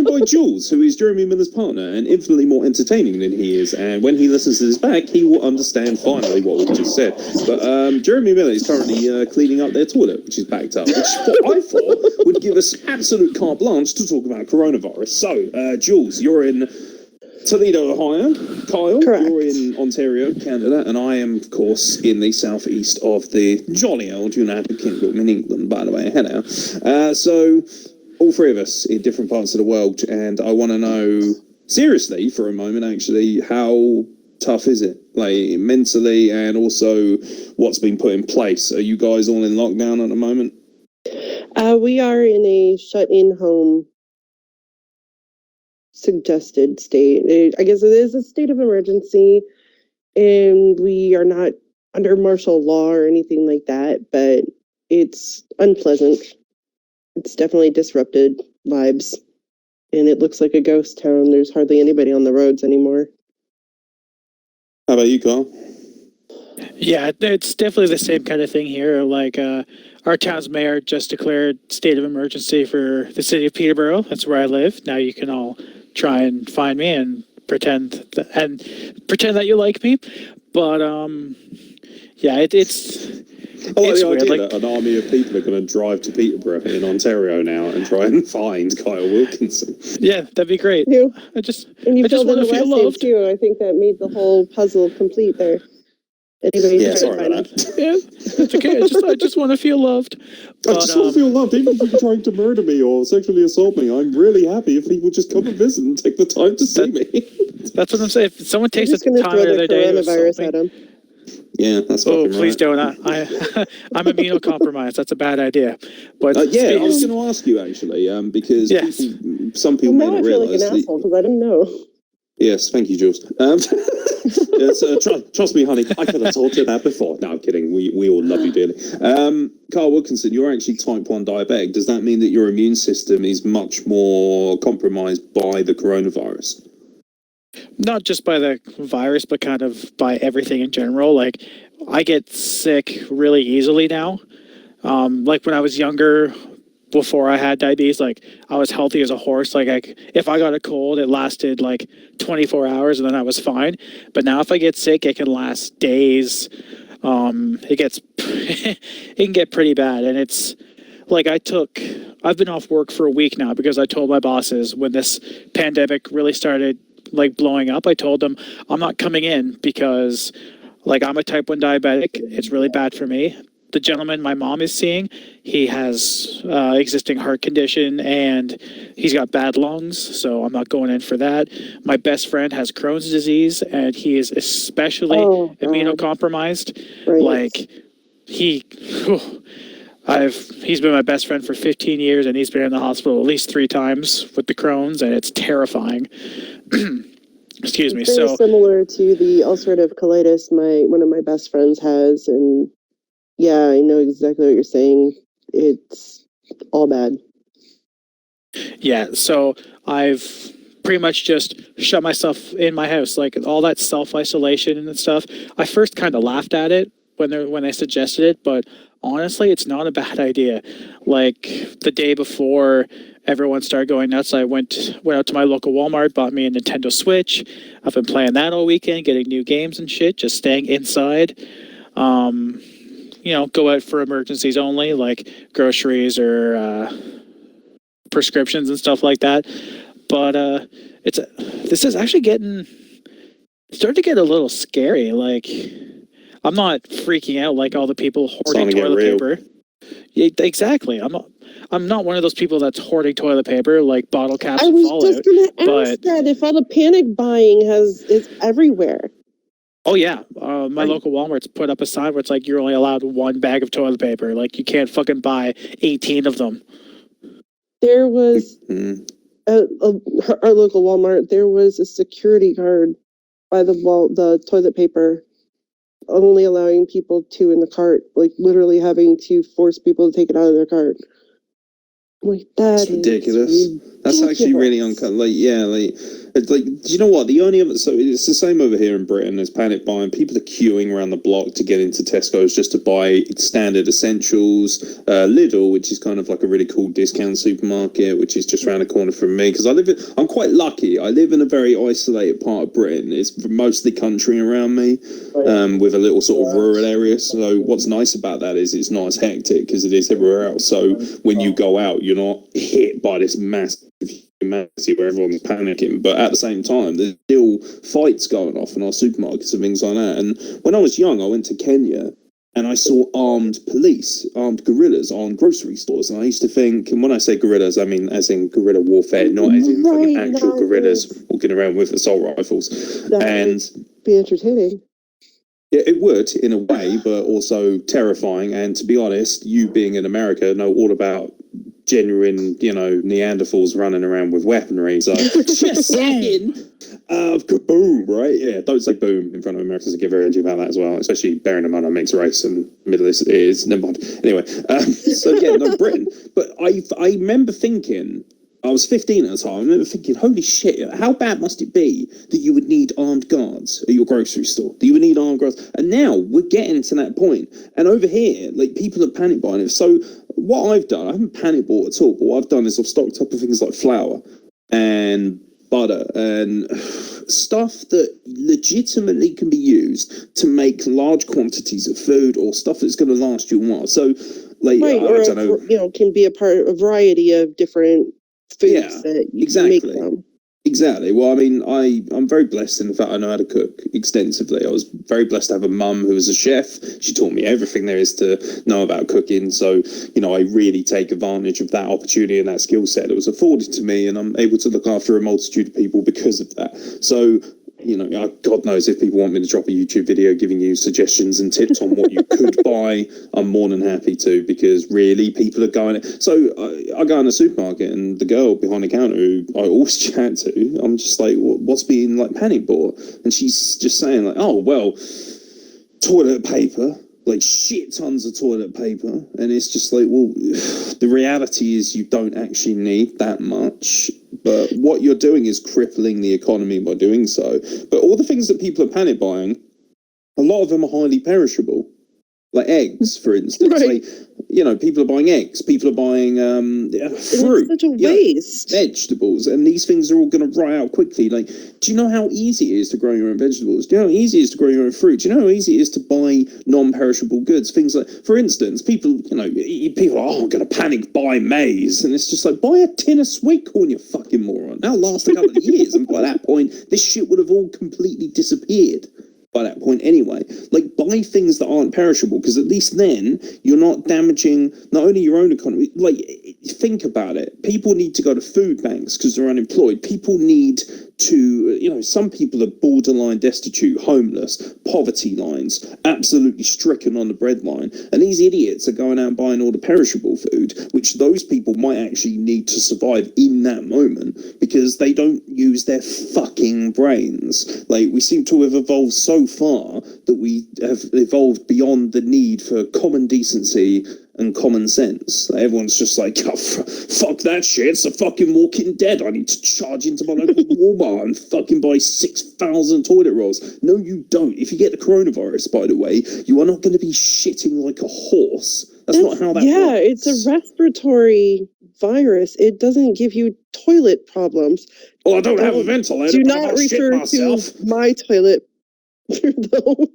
joined by Julez, who is Jeremy Miller's partner and infinitely more entertaining than he is. And when he listens to this back, he will understand finally what we just said. But Jeremy Miller is currently cleaning up their toilet, which is backed up, which I thought would give us absolute carte blanche to talk about coronavirus. So, Julez, you're in Toledo, Ohio. Kyle, correct. You're in Ontario, Canada, and I am, of course, in the southeast of the jolly old United Kingdom in England, by the way. Hello. So, all three of us in different parts of the world, and I want to know, seriously, for a moment, actually, how tough is it? Like, mentally, and also what's been put in place. Are you guys all in lockdown at the moment? We are in a shut-in home suggested state. I guess it is a state of emergency, and we are not under martial law or anything like that, but it's unpleasant. It's definitely disrupted lives, and it looks like a ghost town. There's hardly anybody on the roads anymore. How about you, Carl? Yeah, it's definitely the same kind of thing here. Like, our town's mayor just declared state of emergency for the city of Peterborough. That's where I live. Now you can all try and find me and pretend that you like me. But yeah, it's I like the weird. idea Like, that an army of people are going to drive to Peterborough in Ontario now and try and find Kyle Wilkinson. Yeah, that'd be great. You. I just And you I just filled in want the to feel last name loved. too. I think that made the whole puzzle complete there. Anybody Yeah, trying to sorry find about me? that. Yeah, that's okay. I just want to feel loved. I But, just want to feel loved, even if you're trying to murder me or sexually assault me. I'm really happy if people just come and visit and take the time to see me. That's what I'm saying. If someone I'm takes the just going to time throw out of the their day to coronavirus assault at me, him. Yeah, that's oh, fucking please right. don't. I'm immunocompromised. That's a bad idea. But Yeah, I was going to ask you actually, because Yes. some people Well, may now not I feel like an realise. asshole because I didn't know. Yes, thank you, Jules. Yes, trust me, honey, I could have told you that before. No, I'm kidding. We all love you dearly. Carl Wilkinson, you're actually type 1 diabetic. Does that mean that your immune system is much more compromised by the coronavirus? not just by the virus, but kind of by everything in general. Like, I get sick really easily now. Like when I was younger, before I had diabetes, like I was healthy as a horse. Like if I got a cold, it lasted like 24 hours and then I was fine. But now if I get sick, it can last days. It can get pretty bad. And it's like I've been off work for a week now because I told my bosses when this pandemic really started like blowing up, I told them I'm not coming in because like I'm a type 1 diabetic. It's really bad for me. The gentleman my mom is seeing, he has existing heart condition and he's got bad lungs, so I'm not going in for that. My best friend has Crohn's disease and he is especially immunocompromised. Right. Like he's been my best friend for 15 years and he's been in the hospital at least 3 times with the Crohn's and it's terrifying. Excuse me. It's very similar to the ulcerative colitis one of my best friends has, and yeah, I know exactly what you're saying. It's all bad. Yeah, so I've pretty much just shut myself in my house, like all that self-isolation and stuff. I first kind of laughed at it when they suggested it, but honestly, it's not a bad idea. Like the day before everyone started going nuts, I went out to my local Walmart, bought me a Nintendo Switch. I've been playing that all weekend, getting new games and shit, just staying inside. Go out for emergencies only, like groceries or prescriptions and stuff like that. But this is actually starting to get a little scary. Like, I'm not freaking out like all the people hoarding toilet paper. Yeah, exactly. I'm not one of those people that's hoarding toilet paper like bottle caps and Fallout. I was just going to ask that if all the panic buying is everywhere. Oh yeah, my local Walmart's put up a sign where it's like you're only allowed 1 bag of toilet paper. Like you can't fucking buy 18 of them. There was our local Walmart. There was a security guard by the toilet paper, only allowing people 2 in the cart. Like literally having to force people to take it out of their cart. Like that's ridiculous. That's actually really uncut. It's like, do you know what? The only other, so it's the same over here in Britain. There's panic buying. People are queuing around the block to get into Tesco's just to buy standard essentials. Lidl, which is kind of like a really cool discount supermarket, which is just around the corner from me. Because I'm quite lucky. I live in a very isolated part of Britain. It's mostly country around me, with a little sort of rural area. So what's nice about that is it's not as hectic as it is everywhere else. So when you go out, you're not hit by this massive humanity where everyone's panicking, but at the same time there's still fights going off in our supermarkets and things like that. And when I was young, I went to Kenya and I saw armed guerrillas on grocery stores, and I used to think, and when I say guerrillas, I mean as in guerrilla warfare, not as in like actual guerrillas walking around with assault rifles. And be entertaining. Yeah, it would in a way, but also terrifying. And to be honest, you being in America know all about genuine, Neanderthals running around with weaponry. So just saying, kaboom, right? Yeah, don't say boom in front of Americans. I get very edgy about that as well, especially bearing in mind I'm mixed race and Middle East is. Never mind. Anyway, so yeah, no, Britain. But I remember thinking. I was 15 at the time. I remember thinking, holy shit, how bad must it be that you would need armed guards at your grocery store? That you would need armed guards? And now we're getting to that point. And over here, like, people are panic buying it. So what I've done, I haven't panic bought at all, but what I've done is I've stocked up on things like flour and butter and stuff that legitimately can be used to make large quantities of food or stuff that's going to last you a while. So, like, right, I don't know. Can be a variety of different foods that you can make them. Exactly. Well, I mean, I'm very blessed in the fact I know how to cook extensively. I was very blessed to have a mum who was a chef. She taught me everything there is to know about cooking. So, I really take advantage of that opportunity and that skill set that was afforded to me, and I'm able to look after a multitude of people because of that. So, God knows if people want me to drop a YouTube video giving you suggestions and tips on what you could buy, I'm more than happy to, because really people are going. So I go in a supermarket and the girl behind the counter who I always chat to, I'm just like, what's being like panic bought? And she's just saying like, oh, well, toilet paper, like shit tons of toilet paper. And it's just like, well, the reality is you don't actually need that much. But what you're doing is crippling the economy by doing so. But all the things that people are panic buying, a lot of them are highly perishable. Like eggs, for instance. Right. Like, people are buying eggs. People are buying fruit. It's such a waste. Vegetables. And these things are all going to rot out quickly. Like, do you know how easy it is to grow your own vegetables? Do you know how easy it is to grow your own fruit? Do you know how easy it is to buy non-perishable goods? Things like, for instance, people are, oh, I'm going to panic buy maize. And it's just like, buy a tin of sweet corn, you fucking moron. That'll last a couple of years. And by that point, this shit would have all completely disappeared. By that point anyway. Like, buy things that aren't perishable, because at least then you're not damaging not only your own economy. Like, think about it. People need to go to food banks because they're unemployed. People need to, some people are borderline destitute, homeless, poverty lines, absolutely stricken on the bread line. And these idiots are going out and buying all the perishable food, which those people might actually need to survive in that moment because they don't use their fucking brains. Like, we seem to have evolved so far that we have evolved beyond the need for common decency and common sense. Everyone's just like, oh, fuck that shit, it's the fucking Walking Dead. I need to charge into my local Walmart and fucking buy 6,000 toilet rolls. No, you don't. If you get the coronavirus, by the way, you are not going to be shitting like a horse. That's not how that works. Yeah, it's a respiratory virus. It doesn't give you toilet problems. Well, I don't have a ventilator. Do not refer to my toilet, though.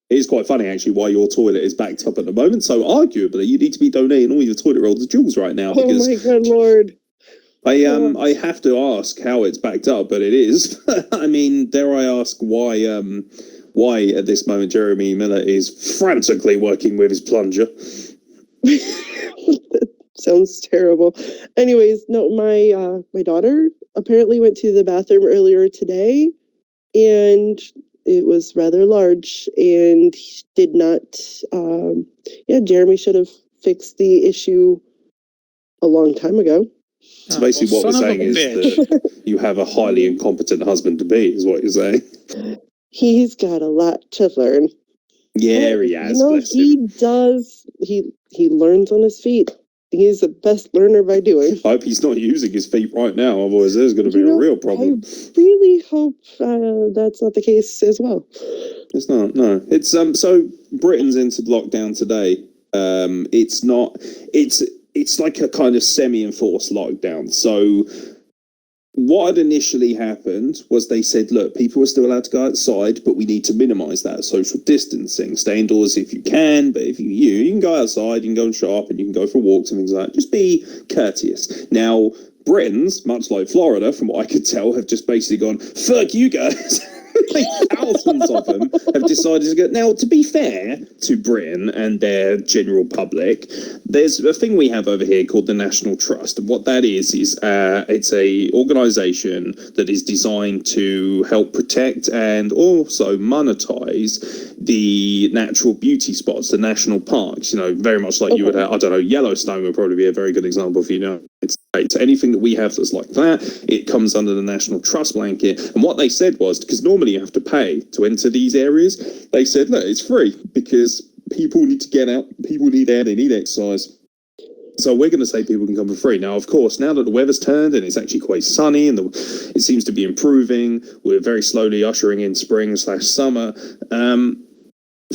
It is quite funny, actually, why your toilet is backed up at the moment. So, arguably, you need to be donating all your toilet rolls to Julez right now. Because oh, my good Lord. I have to ask how it's backed up, but it is. I mean, dare I ask why at this moment JMiller is frantically working with his plunger? That sounds terrible. Anyways, no, my daughter apparently went to the bathroom earlier today, and it was rather large and did not, Jeremy should have fixed the issue a long time ago. So basically what we're saying is that you have a highly incompetent husband to be, is what you're saying. He's got a lot to learn. Yeah, he has. He does. He learns on his feet He's the best learner by doing. I hope he's not using his feet right now, otherwise there's going to be a real problem. I really hope that's not the case as well. It's not, no. It's so Britain's into lockdown today. It's like a kind of semi-enforced lockdown. So what had initially happened was they said, look, people are still allowed to go outside, but we need to minimise that social distancing. Stay indoors if you can, but if you can go outside, you can go and shop, and you can go for walks and things like that. Just be courteous. Now, Britons, much like Florida, from what I could tell, have just basically gone, fuck you guys. Like, thousands of them have decided to go. Now, to be fair to Britain and their general public, there's a thing we have over here called the National Trust. And what that is it's a organisation that is designed to help protect and also monetize the natural beauty spots, the national parks. You know, very much like you would have, I don't know, Yellowstone would probably be a very good example for, you know, States. Anything that we have that's like that, it comes under the National Trust blanket. And what they said was, because normally you have to pay to enter these areas, they said, look, it's free because people need to get out, people need air, they need exercise. So we're going to say people can come for free. Now, of course, now that the weather's turned and it's actually quite sunny and it seems to be improving, we're very slowly ushering in spring/summer.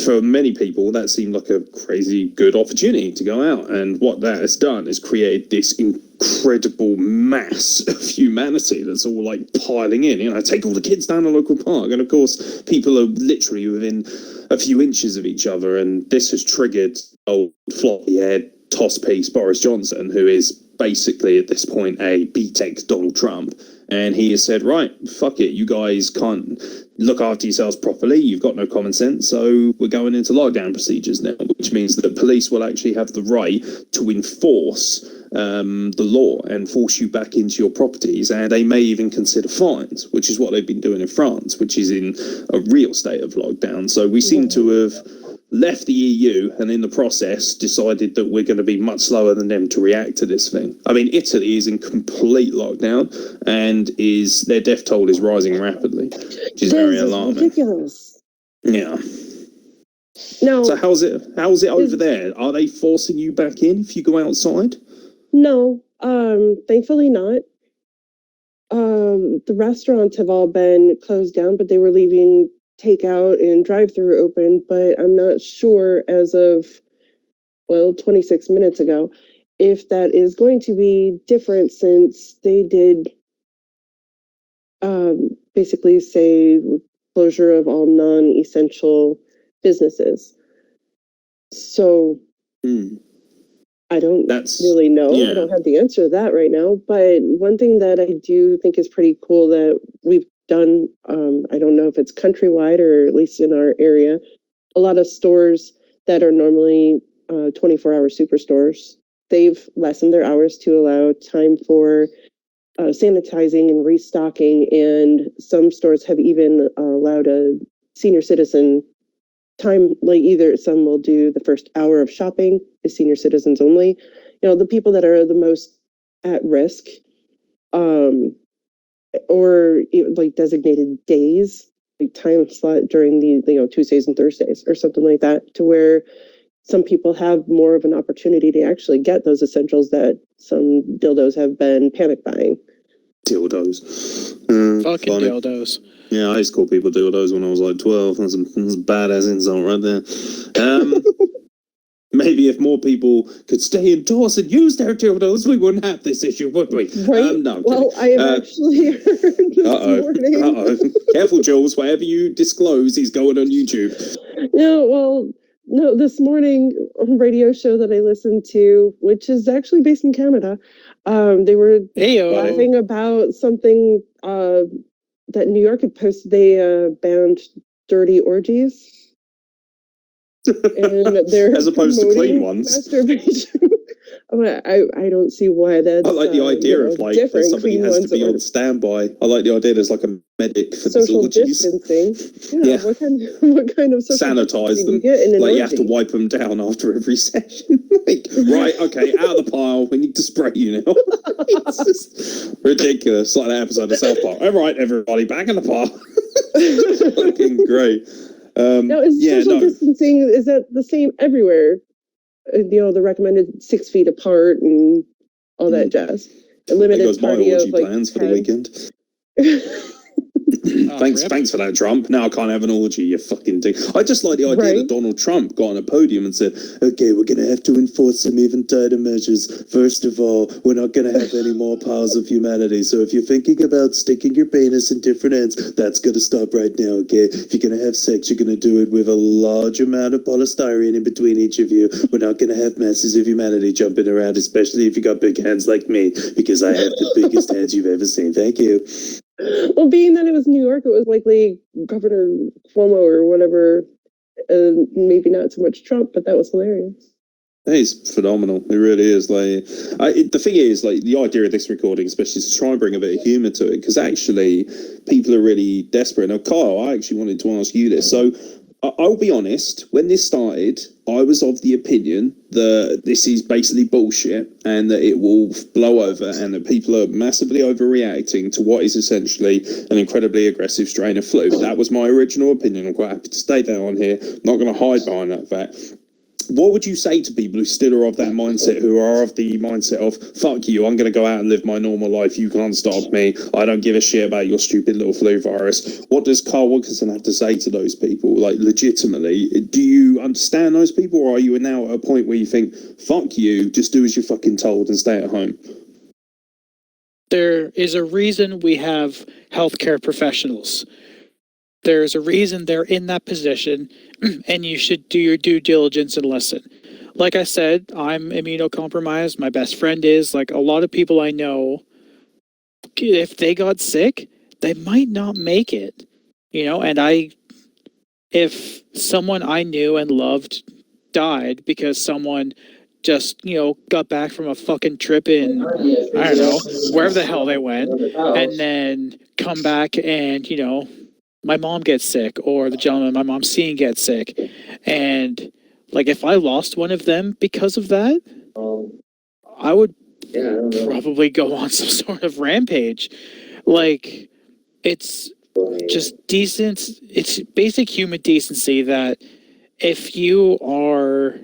For many people, that seemed like a crazy good opportunity to go out. And what that has done is created this incredible mass of humanity that's all like piling in. You know, take all the kids down a local park. And of course, people are literally within a few inches of each other. And this has triggered old floppy-haired toss piece Boris Johnson, who is basically at this point a BTEC Donald Trump. And he has said, right, fuck it, you guys can't look after yourselves properly, you've got no common sense, so we're going into lockdown procedures now, which means that the police will actually have the right to enforce the law and force you back into your properties, and they may even consider fines, which is what they've been doing in France, which is in a real state of lockdown. So we seem to have left the EU and in the process decided that we're going to be much slower than them to react to this thing. I mean, Italy is in complete lockdown and their death toll is rising rapidly, which is very alarming. Ridiculous. Yeah. No. So how's it over there? Are they forcing you back in if you go outside? No, thankfully not. The restaurants have all been closed down, but they were leaving takeout and drive-through open, but I'm not sure as of, 26 minutes ago, if that is going to be different, since they did basically say closure of all non-essential businesses. So I don't really know. Yeah. I don't have the answer to that right now. But one thing that I do think is pretty cool that we've done, I don't know if it's countrywide or at least in our area, a lot of stores that are normally 24-hour superstores, they've lessened their hours to allow time for sanitizing and restocking. And some stores have even allowed a senior citizen time, like either some will do the first hour of shopping is senior citizens only. You know, the people that are the most at risk, or like designated days, like time slot during the Tuesdays and Thursdays or something like that, to where some people have more of an opportunity to actually get those essentials that some dildos have been panic buying. Dildos. Fucking funny. Dildos. Yeah, I used to call people dildos when I was like 12. That's a badass insult right there. Maybe if more people could stay indoors and use their dildos, we wouldn't have this issue, would we? Right. No. Well, I have actually heard this morning. Careful, Jules. Whatever you disclose is going on YouTube. No, this morning on a radio show that I listened to, which is actually based in Canada, they were laughing about something that New York had posted. They banned dirty orgies. And they're as opposed to clean ones. Masturbation. I don't see why that's. I like the idea of like somebody has to be on standby. I like the idea there's like a medic for social these orgies. Distancing. Yeah. What kind of social sanitize them? You get in an like orgy? You have to wipe them down after every session. Like, right, okay, out of the pile. We need to spray you now. It's just ridiculous. Like that episode of South Park. All right, everybody, back in the pile. Fucking great. Now, is social distancing, is that the same everywhere? the recommended 6 feet apart and all that jazz. A There limited goes my party orgy of like plans for the 10. weekend. Thanks for that, Trump. Now I can't have an orgy, you fucking dick. I just like the idea that Donald Trump got on a podium and said, okay, we're going to have to enforce some even tighter measures. First of all, we're not going to have any more piles of humanity. So if you're thinking about sticking your penis in different ends, that's going to stop right now, okay? If you're going to have sex, you're going to do it with a large amount of polystyrene in between each of you. We're not going to have masses of humanity jumping around, especially if you got big hands like me, because I have the biggest hands you've ever seen. Thank you. Well, being that it was New York, it was likely Governor Cuomo or whatever. Maybe not so much Trump, but that was hilarious. It's phenomenal. It really is. The thing is, the idea of this recording, especially, is to try and bring a bit of humour to it, because actually, people are really desperate. Now, Kyle, I actually wanted to ask you this. So, I'll be honest. When this started, I was of the opinion that this is basically bullshit and that it will blow over and that people are massively overreacting to what is essentially an incredibly aggressive strain of flu. That was my original opinion. I'm quite happy to state that on here. Not going to hide behind that fact. What would you say to people who still are of that mindset, who are of the mindset of, fuck you, I'm going to go out and live my normal life, you can't stop me, I don't give a shit about your stupid little flu virus? What does Carl Wilkinson have to say to those people? Legitimately, do you understand those people, or are you now at a point where you think, fuck you, just do as you're fucking told and stay at home? There is a reason we have healthcare professionals. There's a reason they're in that position, and you should do your due diligence and listen. Like I said, I'm immunocompromised. My best friend is. A lot of people I know, if they got sick, they might not make it. And if someone I knew and loved died because someone just, got back from a fucking trip in, I don't know, wherever the hell they went, and then come back and, my mom gets sick, or the gentleman my mom's seeing gets sick. And if I lost one of them because of that, I would probably go on some sort of rampage. It's just it's basic human decency that if you are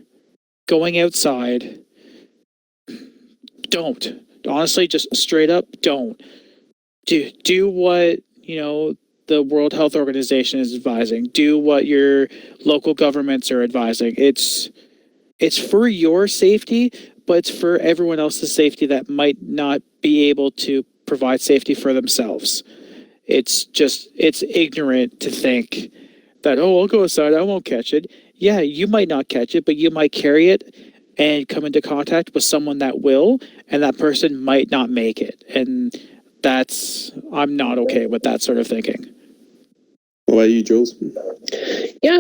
going outside, don't. Honestly, just straight up, don't. Do what, the World Health Organization is advising. Do what your local governments are advising. It's for your safety, but it's for everyone else's safety that might not be able to provide safety for themselves. It's ignorant to think that, I'll go outside, I won't catch it. Yeah, you might not catch it, but you might carry it and come into contact with someone that will, and that person might not make it. And I'm not okay with that sort of thinking. What about you, Jules? Yeah,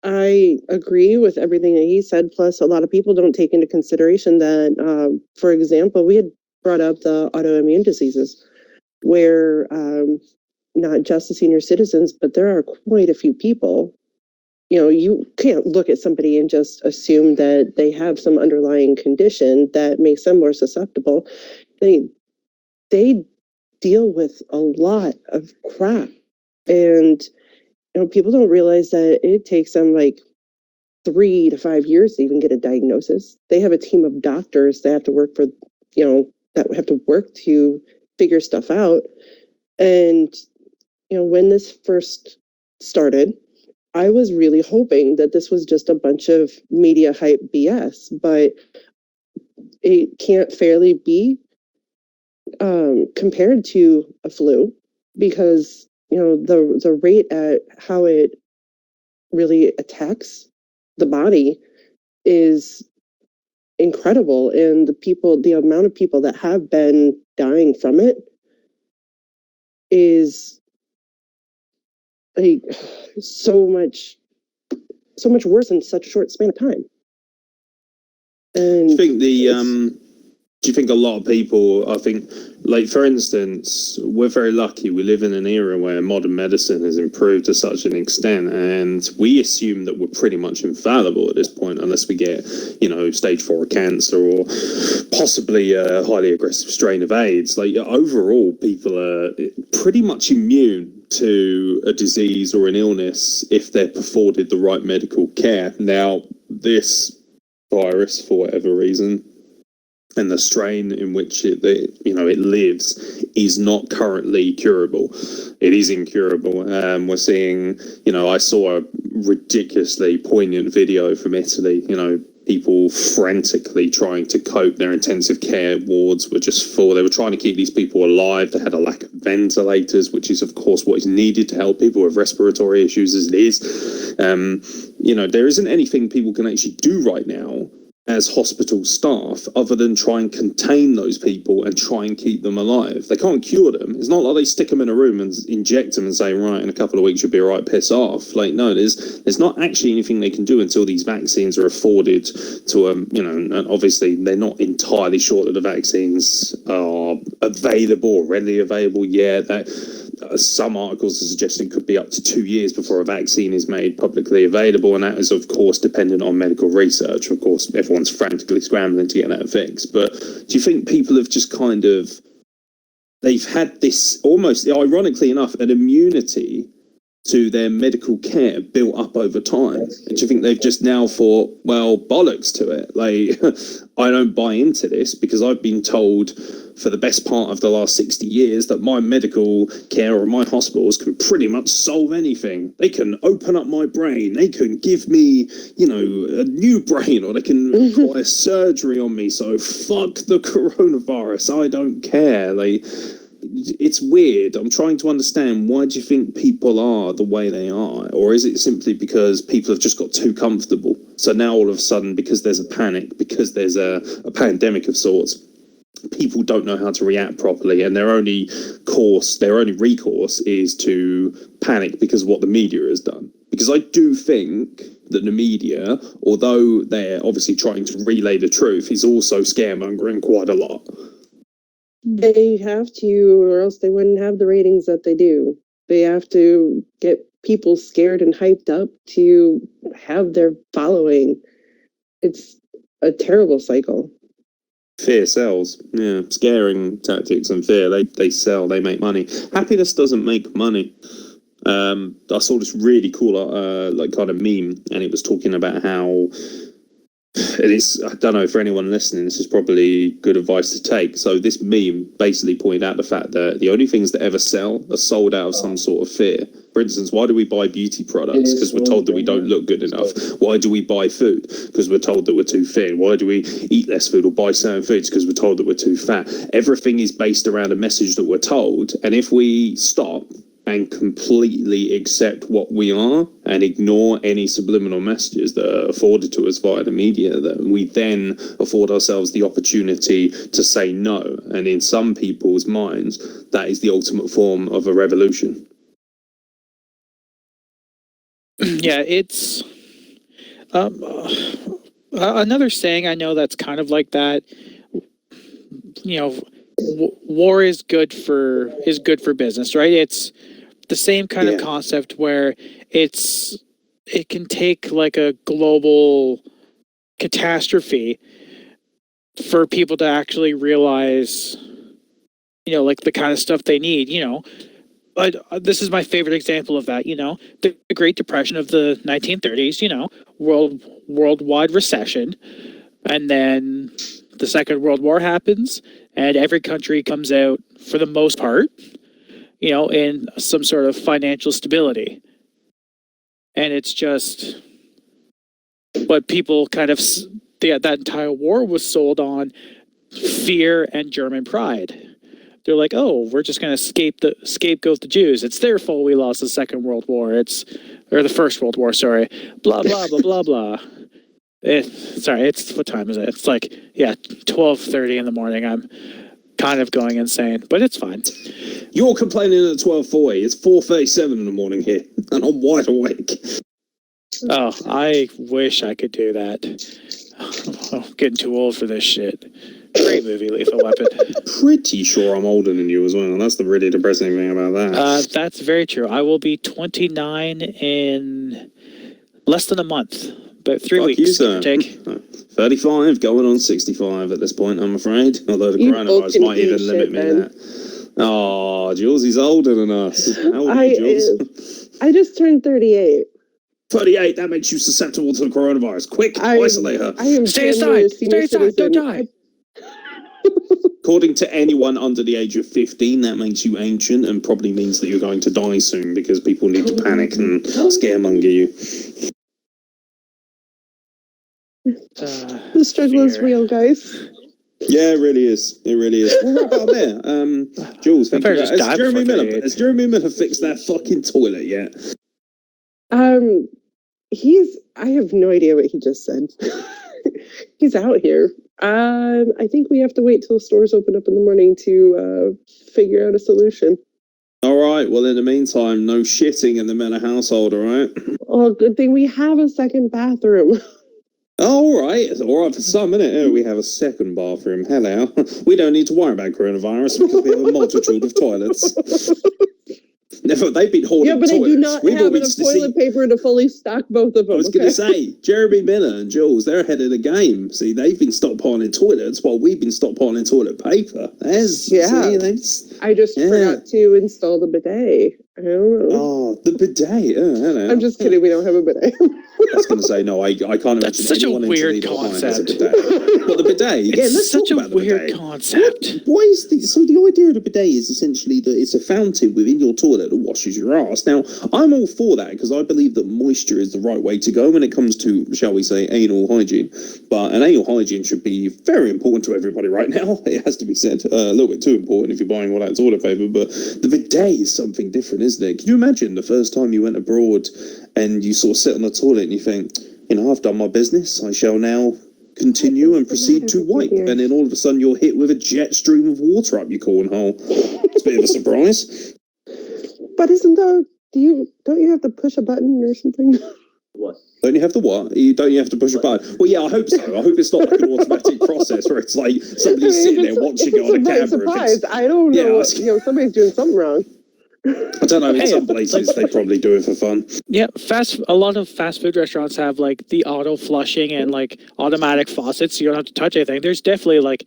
I agree with everything that he said. Plus, a lot of people don't take into consideration that, for example, we had brought up the autoimmune diseases, where not just the senior citizens, but there are quite a few people. You can't look at somebody and just assume that they have some underlying condition that makes them more susceptible. They deal with a lot of crap. And people don't realize that it takes them 3 to 5 years to even get a diagnosis. They have a team of doctors that have to work for, that have to work to figure stuff out. And, when this first started, I was really hoping that this was just a bunch of media hype BS, but it can't fairly be compared to a flu, because the rate at how it really attacks the body is incredible, and the amount of people that have been dying from it is so much worse in such a short span of time. And do you think a lot of people, I think, for instance, we're very lucky. We live in an era where modern medicine has improved to such an extent, and we assume that we're pretty much infallible at this point, unless we get, stage 4 cancer or possibly a highly aggressive strain of AIDS. Overall, people are pretty much immune to a disease or an illness if they're afforded the right medical care. Now, this virus for whatever reason, and the strain in which it lives is not currently curable. It is incurable. We're seeing, I saw a ridiculously poignant video from Italy. People frantically trying to cope. Their intensive care wards were just full. They were trying to keep these people alive. They had a lack of ventilators, which is, of course, what is needed to help people with respiratory issues as it is. There isn't anything people can actually do right now as hospital staff other than try and contain those people and try and keep them alive. They can't cure them. It's not like they stick them in a room and inject them and say, right, in a couple of weeks you'll be all right, piss off. Like, no, there's not actually anything they can do until these vaccines are afforded to and obviously they're not entirely sure that the vaccines are available or readily available yet. Some articles are suggesting it could be up to 2 years before a vaccine is made publicly available, and that is, of course, dependent on medical research. Of course, everyone's frantically scrambling to get that fixed. But do you think people have just they've had this almost, ironically enough, an immunity to their medical care built up over time? And do you think they've just now thought, well, bollocks to it? Like, I don't buy into this because I've been told for the best part of the last 60 years that my medical care or my hospitals can pretty much solve anything. They can open up my brain. They can give me, a new brain, or they can require surgery on me. So fuck the coronavirus. I don't care. Like, it's weird. I'm trying to understand, why do you think people are the way they are? Or is it simply because people have just got too comfortable? So now all of a sudden, because there's a panic, because there's a pandemic of sorts, people don't know how to react properly, and their only recourse is to panic because of what the media has done. Because I do think that the media, although they're obviously trying to relay the truth, is also scaremongering quite a lot. They have to, or else they wouldn't have the ratings that they do. They have to get people scared and hyped up to have their following. It's a terrible cycle. Fear sells. Yeah, scaring tactics and fear, they sell, they make money. Happiness doesn't make money. I saw this really cool kind of meme, and it was talking about how it is, I don't know, for anyone listening, this is probably good advice to take. So this meme basically pointed out the fact that the only things that ever sell are sold out of some sort of fear. For instance, why do we buy beauty products? Because we're told that we don't look good enough. Why do we buy food? Because we're told that we're too thin. Why do we eat less food or buy certain foods? Because we're told that we're too fat. Everything is based around a message that we're told. And if we stop and completely accept what we are and ignore any subliminal messages that are afforded to us via the media, that we then afford ourselves the opportunity to say no. And in some people's minds, that is the ultimate form of a revolution. Yeah, it's another saying I know that's kind of like that. War is good for business, right? It's the same kind of concept where it can take like a global catastrophe for people to actually realize, like the kind of stuff they need, this is my favorite example of that, the Great Depression of the 1930s, worldwide recession. And then the Second World War happens, and every country comes out, for the most part, in some sort of financial stability. And it's just what people kind of, that entire war was sold on fear and German pride. They're like, oh, we're just going to scapegoat the Jews. It's their fault we lost the Second World War. Or the First World War, sorry. Blah, blah, blah, blah, blah. What time is it? It's like, 12:30 in the morning. I'm kind of going insane, but it's fine. You're complaining at 12:40. It's 4:37 in the morning here, and I'm wide awake. Oh, I wish I could do that. I'm getting too old for this shit. Great movie, Lethal Weapon. Pretty sure I'm older than you as well. That's the really depressing thing about that. That's very true. I will be 29 in less than a month. About 3 weeks, give or take. 35, going on 65 at this point, I'm afraid. Although the coronavirus might even limit me that. Oh, Jules is older than us. How old are you, Jules? I just turned 38. 38, that makes you susceptible to the coronavirus. Quick, isolate her. I am Stay generally a inside. senior Stay inside. Don't citizen. die. According to anyone under the age of 15, that makes you ancient and probably means that you're going to die soon because people need to panic and scaremonger you. The struggle is real, guys. Yeah, it really is. It really is. We'll wrap up there. Jules, thank you. Has Jeremy Miller fixed that fucking toilet yet? I have no idea what he just said. He's out here. I think we have to wait till stores open up in the morning to figure out a solution. All right. Well, in the meantime, no shitting in the Miller household, all right? Oh, good thing we have a second bathroom. All right. It's all right for some, innit? Oh, we have a second bathroom. Hello. We don't need to worry about coronavirus because we have a multitude of toilets. Never, they've been hoarding toilets. Yeah, but I do not have enough toilet paper to fully stock both of them. I was going to say, Jeremy Miller and Jules, they're ahead of the game. See, they've been stockpiling toilets while we've been stockpiling toilet paper. I just forgot to install the bidet. I don't know. Oh, the bidet. Oh, hello. I'm just kidding. We don't have a bidet. I was going to say, no, I can't imagine. That's such a weird concept. Well, the bidet. Again, it's such a weird concept. Why is the idea of the bidet is essentially that it's a fountain within your toilet that washes your ass. Now, I'm all for that because I believe that moisture is the right way to go when it comes to, shall we say, anal hygiene. But an anal hygiene should be very important to everybody right now. It has to be said. A little bit too important if you're buying all that toilet paper. But the bidet is something different, isn't it? Can you imagine the first time you went abroad and you sort of sit on the toilet and you think, I've done my business. I shall now continue and proceed to wipe. And then all of a sudden you're hit with a jet stream of water up your cornhole. It's a bit of a surprise. But don't you have to push a button or something? What? Don't you have to what? Don't you have to push a button? Well, yeah, I hope so. I hope it's not like an automatic process where it's like somebody's sitting there watching it on a camera. Surprise. I don't know. Somebody's doing something wrong. I don't know. In some places, they probably do it for fun. Yeah, a lot of fast food restaurants have like the auto flushing and like automatic faucets, so you don't have to touch anything. There's definitely like,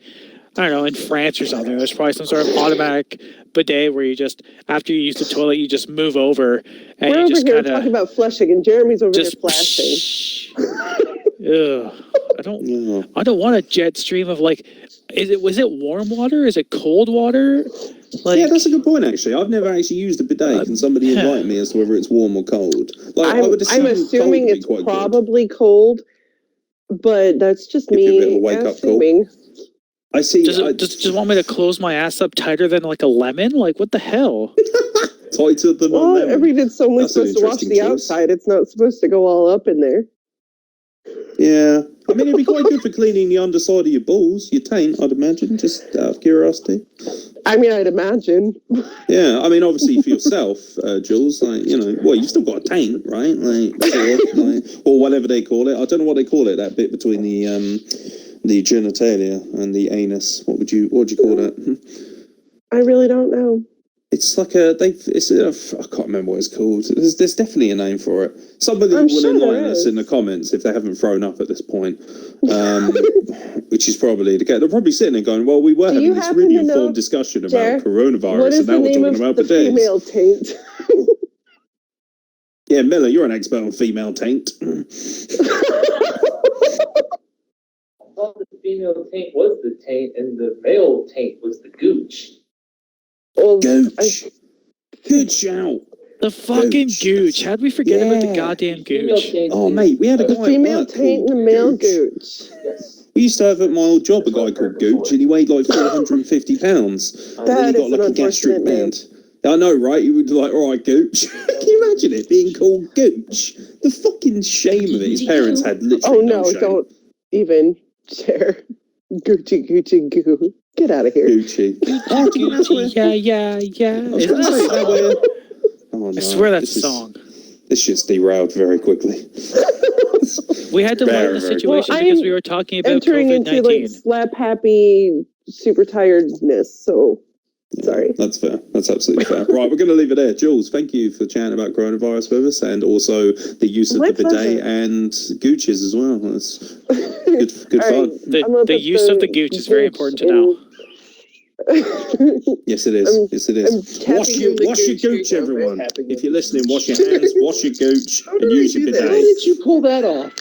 I don't know, in France or something, there's probably some sort of automatic bidet where you just, after you use the toilet, you just move over and we're you just over here talking about flushing, and Jeremy's over there flashing. Ugh. I don't want a jet stream of like, was it warm water? Is it cold water? Like, yeah, that's a good point, actually. I've never actually used a bidet. Can somebody enlighten me as to whether it's warm or cold? Like, I'm assuming it's probably cold, but that's just me a bit of a wake-up assuming. Call. I see. Does it want me to close my ass up tighter than like a lemon? Like, what the hell? Tighter than a lemon? I mean, it's only supposed to wash the outside. It's not supposed to go all up in there. Yeah. I mean, it'd be quite good for cleaning the underside of your balls, your taint, I'd imagine, just out of curiosity. I mean, I'd imagine. Yeah, I mean, obviously for yourself, Jules, like, you've still got a taint, right? Or whatever they call it. I don't know what they call it, that bit between the genitalia and the anus. What would you call that? I really don't know. It's like I can't remember what it's called. There's definitely a name for it. Somebody will enlighten us in the comments if they haven't thrown up at this point. Which is probably the case. They're probably sitting there going, well, we were having this really informed discussion about coronavirus and now we're talking about bidets. Female taint? Yeah, Miller, you're an expert on female taint. I thought the female taint was the taint and the male taint was the gooch. Gooch. Good shout. The fucking gooch. How'd we forget about the goddamn gooch? Oh, mate, we had a guy at female taint and the male gooch. Yes. We used to have at my old job a guy called Gooch, and he weighed like 450 pounds. And then he got like a gastric band. I know, right? You would be like, all right, Gooch. Can you imagine it being called Gooch? The fucking shame of it. His parents had literally no shame. Don't even share. Gucci, goo. Get out of here. Gucci. Gucci. Yeah. Isn't that oh, no. I swear that's a song. This shit's derailed very quickly. We had to learn the situation because we were talking about entering COVID-19. into like slap happy, super tiredness. So sorry. That's fair. That's absolutely fair. Right, we're going to leave it there. Jules, thank you for chatting about coronavirus with us and also the use of the bidet and gooches as well. That's good fun. The use of the gooch is very important to know. Yes, it is. Yes, it is. Wash your gooch, everyone. If you're listening, wash your hands, wash your gooch, and use your bidet. How did you pull that off?